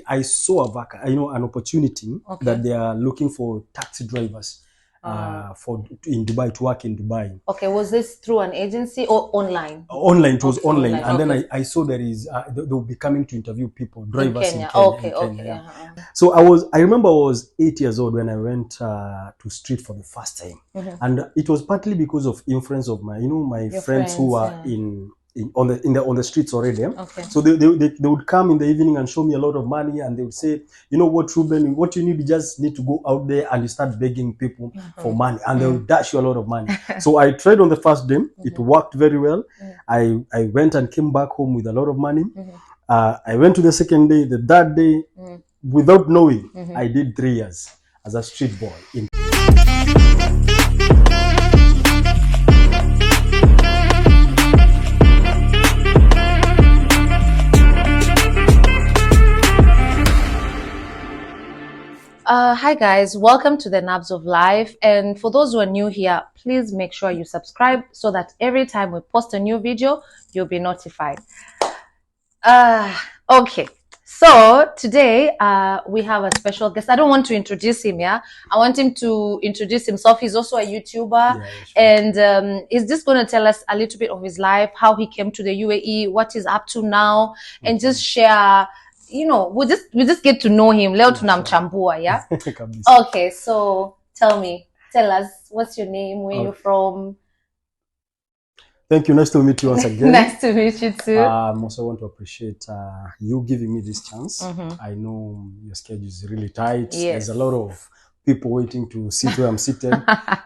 I saw an opportunity that they are looking for taxi drivers in Dubai, to work in Dubai. Okay, was this through an agency or online? Online, it was online. And then I saw there is they will be coming to interview people, drivers in Kenya. So I remember I was 8 years old when I went to street for the first time, and it was partly because of influence of my friends who were on the streets already. So they would come in the evening and show me a lot of money, and they would say, you know what, Ruben, what you need, you just need to go out there and you start begging people for money, and they'll dash you a lot of money. So I tried on the first day. It worked very well. I went and came back home with a lot of money. I went to the second day, the third day, without knowing, I did 3 years as a street boy in Hi guys, welcome to the Nabs of Life, and for those who are new here, please make sure you subscribe so that every time we post a new video, you'll be notified. Okay, so today we have a special guest. I don't want to introduce him, I want him to introduce himself. He's also a YouTuber, and he's just going to tell us a little bit of his life, how he came to the UAE, what he's up to now, and just share. We just get to know him. Leo tunamchambua, yeah? Okay, so tell us, what's your name, where you're from? Thank you. Nice to meet you once again. Nice to meet you too. I also want to appreciate you giving me this chance. I know your schedule is really tight. There's a lot of people waiting to sit where I'm seated.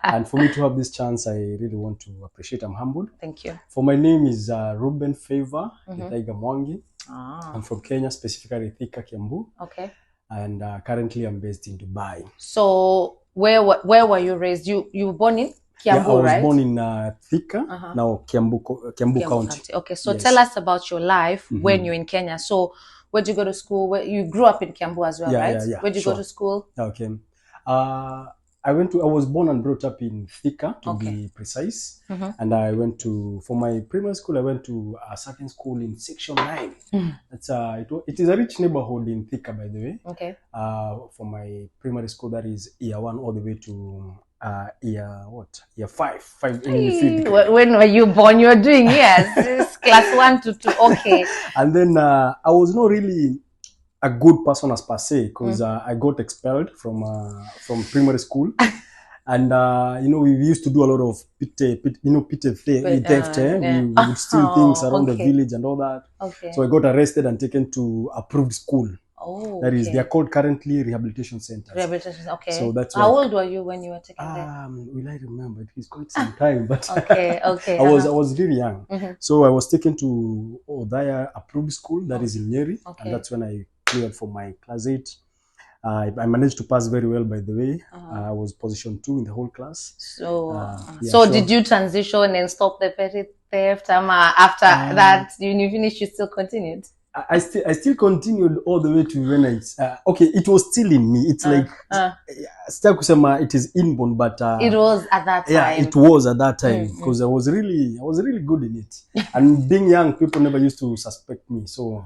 And for me to have this chance, I really want to appreciate. I'm humbled. Thank you. For my name is Reubens Favor Githaiga Mwangi. I'm from Kenya, specifically Thika, Kiambu. Okay. And currently I'm based in Dubai. So where were you raised? You were born in Kiambu, right? I was born in Thika, now Kiambu County. Okay, so tell us about your life when you're in Kenya. So where did you go to school? You grew up in Kiambu as well, right? Where did you go to school? Okay. I was born and brought up in Thika, to be precise. And I went for my primary school, I went to a certain school in Section 9. It is a rich neighborhood in Thika, by the way. Okay. For my primary school, that is year 1 all the way to year 5. When were you born? You were doing years. Class 1 to 2. Okay. And then I was not really a good person as per se, because I got expelled from primary school. And we used to do a lot of pite theft. We would steal things around the village and all that. So I got arrested and taken to approved school. That is, they are called currently rehabilitation centers. Okay. So that's how old were you when you were taken there? Will I remember? It was quite some time, but okay. I was really young. So I was taken to Odaya approved school, that is in Nyeri, and that's when I cleared for my class 8. I managed to pass very well, by the way. I was position 2 in the whole class. So did you transition and stop the petty theft? After that, when you finished, you still continued? I still continued all the way to when it was still in me. It's like it is inborn, but it was at that time. Yeah, it was at that time, because I was really good in it. And being young, people never used to suspect me. So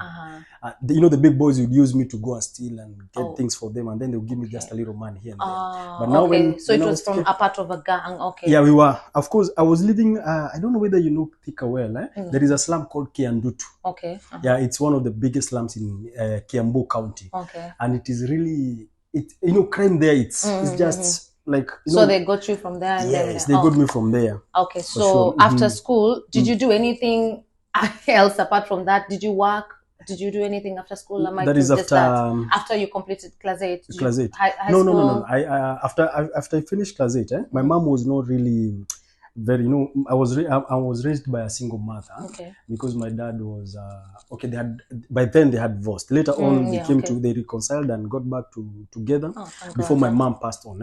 the big boys would use me to go and steal and get things for them, and then they would give me just a little money here and there. But now it was from a part of a gang. Okay. Yeah, we were. Of course, I was living. I don't know whether you know Thika well. There is a slum called Kiandutu. Okay. Yeah, it's one of the biggest slums in Kiambu County. Okay. And it is really, crime there, it's just like... so they got you from there? Yes, they got me from there. Okay, so after school, did you do anything else apart from that? Did you work? Did you do anything after school? That is after you completed class 8? Class 8. High no, school? no. After I finished class 8, my mom was not really... I was raised by a single mother, because my dad was by then they had divorced. Later on they reconciled and got back together before my mom passed on.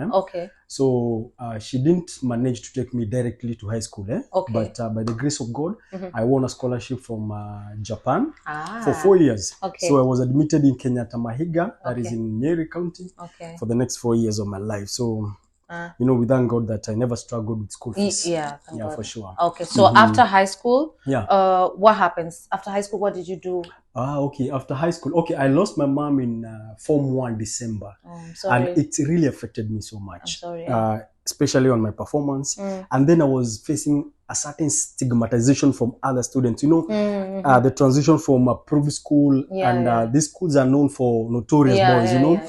So she didn't manage to take me directly to high school, but by the grace of God, I won a scholarship from Japan for 4 years. So I was admitted in Kenyatta Mahiga, that is in Nyeri County, for the next 4 years of my life. So we thank God that I never struggled with school fees. Yeah, for sure. Okay, so after high school, what happens? After high school, what did you do? Okay. After high school, okay, I lost my mom in Form 1 December. Oh, I'm sorry. And it really affected me so much. I'm sorry. Especially on my performance. And then I was facing a certain stigmatization from other students. You know, the transition from a private school, and these schools are known for notorious boys. You know,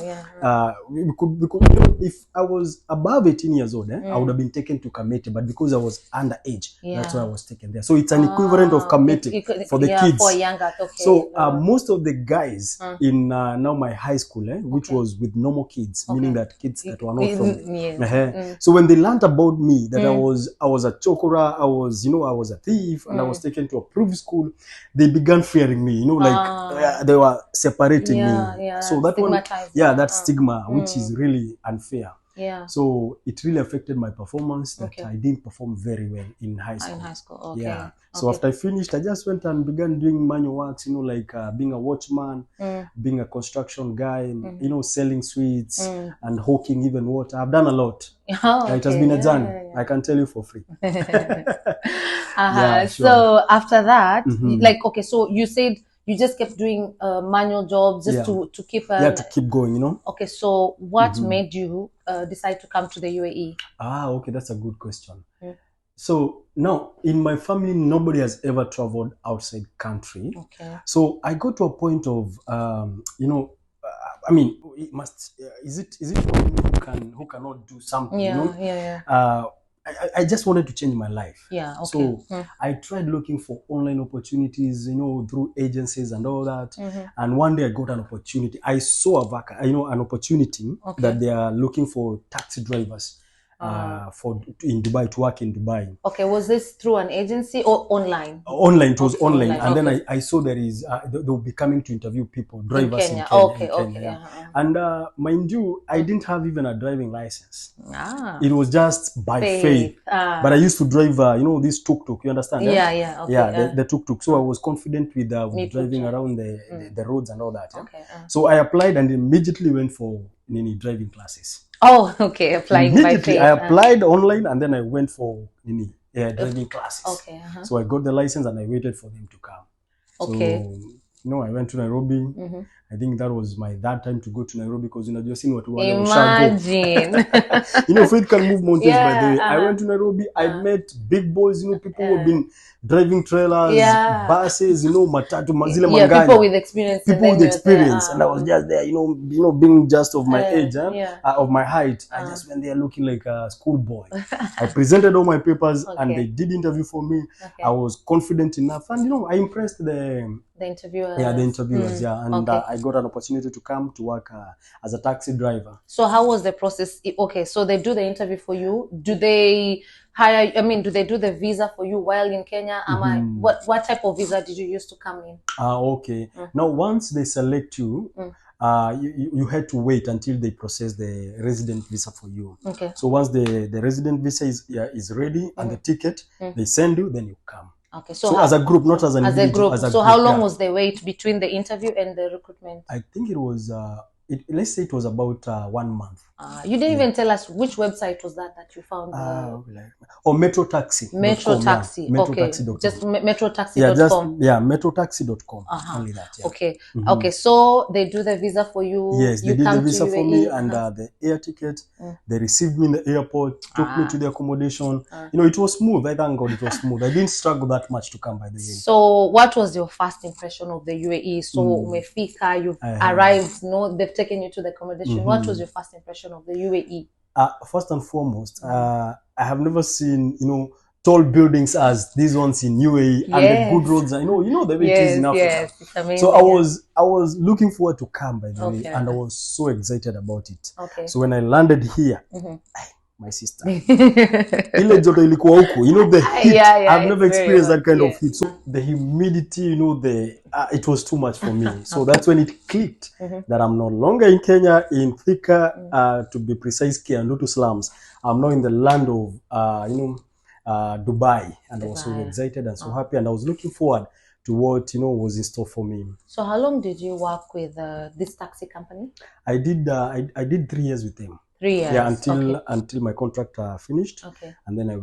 we could, you know, if I was above 18 years old, I would have been taken to committee, but because I was underage, that's why I was taken there. So it's an equivalent of committee for the kids. For younger. Okay. So most of the guys in now my high school, which was with normal kids, meaning that kids that were not from. So when they learned about me that I was a chokora, I was a thief, and I was taken to a private school, they began fearing me. You know, like they were separating me. So that one, that stigma, which is really unfair. So it really affected my performance that I didn't perform very well in high school. In high school, okay. So after I finished, I just went and began doing manual works, you know, like being a watchman, being a construction guy, and, you know, selling sweets and hawking even water. I've done a lot. It has been a journey. I can tell you for free. Sure. So after that, like, okay, so you said you just kept doing manual jobs just to keep to keep going, you know. Okay, so what made you decide to come to the UAE? Okay, that's a good question. So now in my family, nobody has ever traveled outside country. Okay. So I got to a point of, you know, I mean, it must. Is it who cannot do something? You know? I just wanted to change my life. So I tried looking for online opportunities, you know, through agencies and all that. And one day I got an opportunity. I saw an opportunity that they are looking for taxi drivers in Dubai, to work in Dubai. Okay, was this through an agency or online? Online, it was online. And then I saw there is they'll be coming to interview people, drivers in Kenya. And mind you, I didn't have even a driving license. It was just by faith. But I used to drive, you know, this tuk-tuk, you understand? The tuk-tuk. So I was confident with driving around the roads and all that. So I applied and immediately went for driving classes. Oh, okay. Applying by faith. I applied online and then I went for driving classes. So I got the license and I waited for them to come. So, you know, I went to Nairobi. I think that was my third time to go to Nairobi because, you know, just seen what imagine. You know, faith can move mountains by the way. I went to Nairobi. I met big boys, you know, people who have been driving trailers, buses, you know, matatu, mazile manganya. People with experience. People with experience. And I was just there, you know, being just of my age, of my height. I just went there looking like a schoolboy. I presented all my papers and they did interview for me. I was confident enough. And, you know, I impressed the interviewers. The interviewers, and I got an opportunity to come to work as a taxi driver. So how was the process? Okay, so they do the interview for you. Do they hire? I mean, do they do the visa for you while in Kenya? What type of visa did you use to come in? Okay. Now, once they select you, you had to wait until they process the resident visa for you. Okay. So once the resident visa is ready and the ticket, they send you, then you come. Okay, so as a group, not as an individual. As a group. So how long was the wait between the interview and the recruitment? I think it was, let's say it was about 1 month. You didn't even tell us which website was that you found? Metro Taxi. Metro Taxi. Metrotaxi.com. Just metrotaxi.com. Metrotaxi.com. Only that. Okay. Okay. So they do the visa for you. Yes, they did the visa for me and the air ticket. They received me in the airport, took me to the accommodation. You know, it was smooth. I thank God it was smooth. I didn't struggle that much to come by the way. So what was your first impression of the UAE? So umefika, you've arrived, they've taken you to the accommodation. What was your first impression of the UAE? First and foremost, I have never seen, you know, tall buildings as these ones in UAE and the good roads. You know the way it is in Africa. It's amazing, so I was looking forward to come by the way, and I was so excited about it. So when I landed here, my sister, ile joto ilikuwa huko, you know, the heat. I've never experienced that kind of heat. So the humidity, you know, it was too much for me. So that's when it clicked that I'm no longer in Kenya, in Thika, to be precise, Kiandutu slums. I'm now in the land of, Dubai, and I was so excited and so happy, and I was looking forward to what, you know, was in store for me. So how long did you work with this taxi company? I did 3 years with them. 3 years. Yeah, until my contract finished. And then I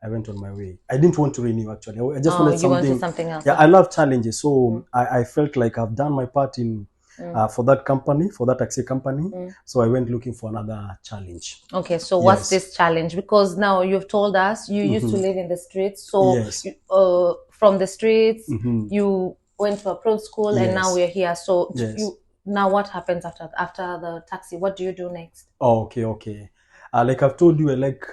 I went on my way. I didn't want to renew actually. I just wanted something else. Yeah, I love challenges. So I felt like I've done my part in for that company, for that taxi company. So I went looking for another challenge. Okay, so what's this challenge? Because now you've told us you used to live in the streets. So from the streets, you went to a pro school, and now we're here. So now what happens after the taxi? What do you do next? Oh, okay. Like I've told you, I like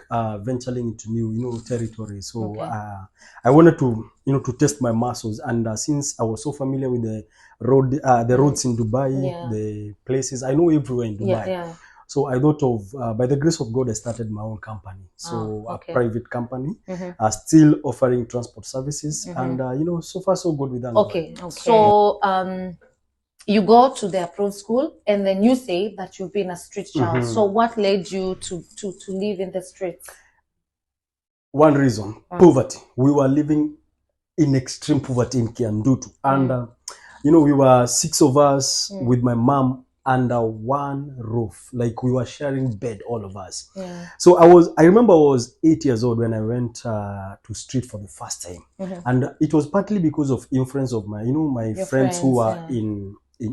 venturing into new territory. So I wanted to to test my muscles, and since I was so familiar with the roads in Dubai, the places I know everywhere in Dubai. So I thought of by the grace of God, I started my own company. So a private company, still offering transport services, and so far so good with that. Okay. So you go to the approved school, and then you say that you've been a street child. So what led you to live in the streets? One reason, poverty. We were living in extreme poverty in Kiandutu. And, we were 6 of us with my mom under one roof. Like we were sharing bed, all of us. So I remember I was 8 years old when I went to street for the first time. And it was partly because of influence of my, my friends who were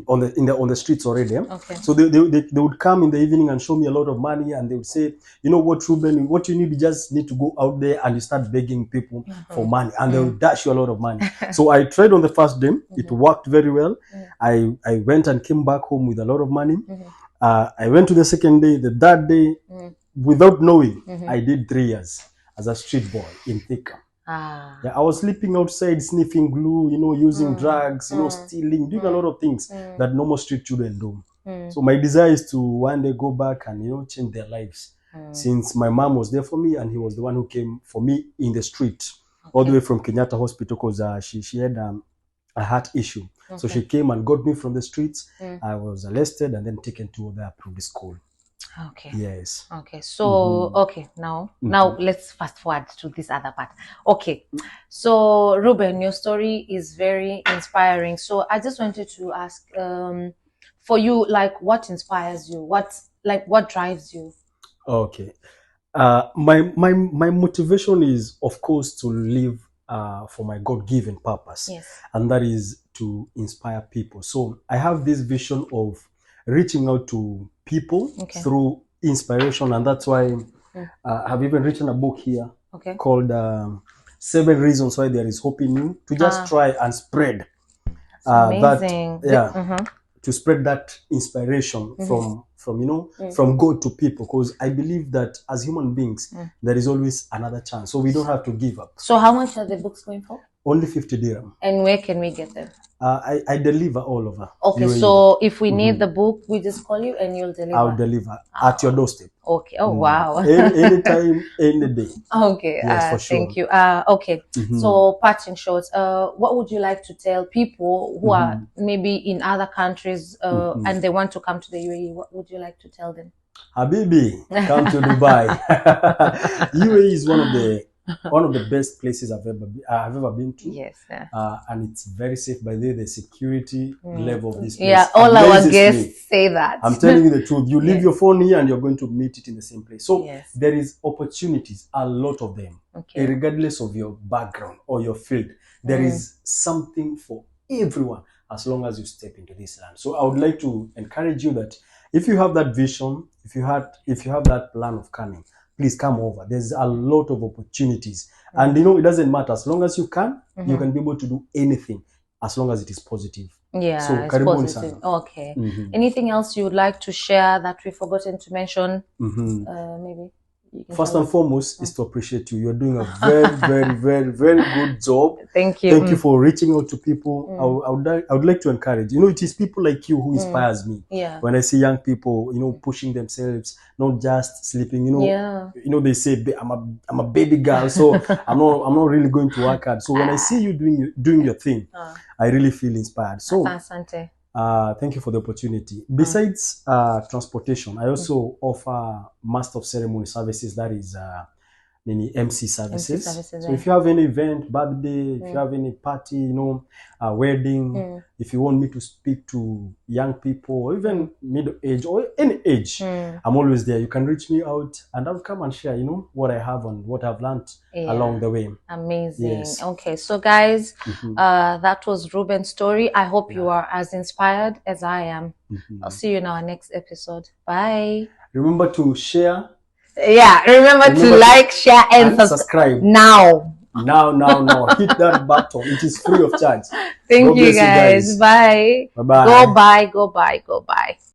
on the streets already. So they would come in the evening and show me a lot of money, and they would say, you know what, Ruben, what you just need to go out there and you start begging people for money, and they will dash you a lot of money. So I tried on the first day. It worked very well. I went and came back home with a lot of money. I went to the second day, the third day, without knowing, I did 3 years as a street boy in Thika. Yeah, I was sleeping outside, sniffing glue, using drugs, stealing, doing a lot of things that normal street children do. So my desire is to one day go back and, change their lives. Since my mom was there for me, and he was the one who came for me in the street, all the way from Kenyatta Hospital, because she had a heart issue. So she came and got me from the streets. I was arrested and then taken to the approved school. Okay. Yes. Okay. So now let's fast forward to this other part. Okay. So Reuben, your story is very inspiring. So I just wanted to ask, for you, like, what inspires you? What drives you? Okay. My motivation is, of course, to live for my God-given purpose, and that is to inspire people. So I have this vision of reaching out to people through inspiration, and that's why I've even written a book here called 7 Reasons Why There Is Hope in You, to just try and spread to spread that inspiration from God to people, because I believe that as human beings there is always another chance, so we don't have to give up. So how much are the books going for? Only 50 dirham. And where can we get them? I deliver all over. Okay, UAE. So if we need the book, we just call you and you'll deliver? I'll deliver at your doorstep. Okay. Oh, wow. Anytime, any day. Okay. Yes, for sure. Thank you. Okay. So, parting shots, what would you like to tell people who are maybe in other countries and they want to come to the UAE? What would you like to tell them? Habibi, come to Dubai. UAE is one of the best places I've ever been to. Yes. And it's very safe. By the security level of this place. Yeah, all our guests say that. I'm telling you the truth. You leave your phone here and you're going to meet it in the same place. So there is opportunities, a lot of them. Regardless of your background or your field, there is something for everyone as long as you step into this land. So I would like to encourage you that if you have that vision, if you have that plan of coming, please come over. There's a lot of opportunities. And it doesn't matter. As long as you can be able to do anything as long as it is positive. Yeah, so it's positive. Okay. Anything else you would like to share that we've forgotten to mention? Maybe. First and foremost is to appreciate you. You're doing a very, very, very, very good job. Thank you. Thank you for reaching out to people. I would like to encourage. It is people like you who inspires me. Yeah. When I see young people, pushing themselves, not just sleeping. They say I'm a baby girl, so I'm not really going to work hard. So when I see you doing your thing, I really feel inspired. So Asante. Thank you for the opportunity. Besides transportation, I also offer Master of Ceremony services. That is MC services. So if you have any event, birthday, if you have any party, you know, a wedding, if you want me to speak to young people or even middle age or any age, I'm always there. You can reach me out and I'll come and share, you know, what I have and what I've learned along the way. Amazing. Yes. Okay, so guys, that was Reubens' story. I hope you are as inspired as I am. I'll see you in our next episode. Bye. Remember to share. Yeah, remember to like, share, and subscribe. Now. Hit that button. It is free of charge. Thank you guys. Bye. Bye-bye. Go buy.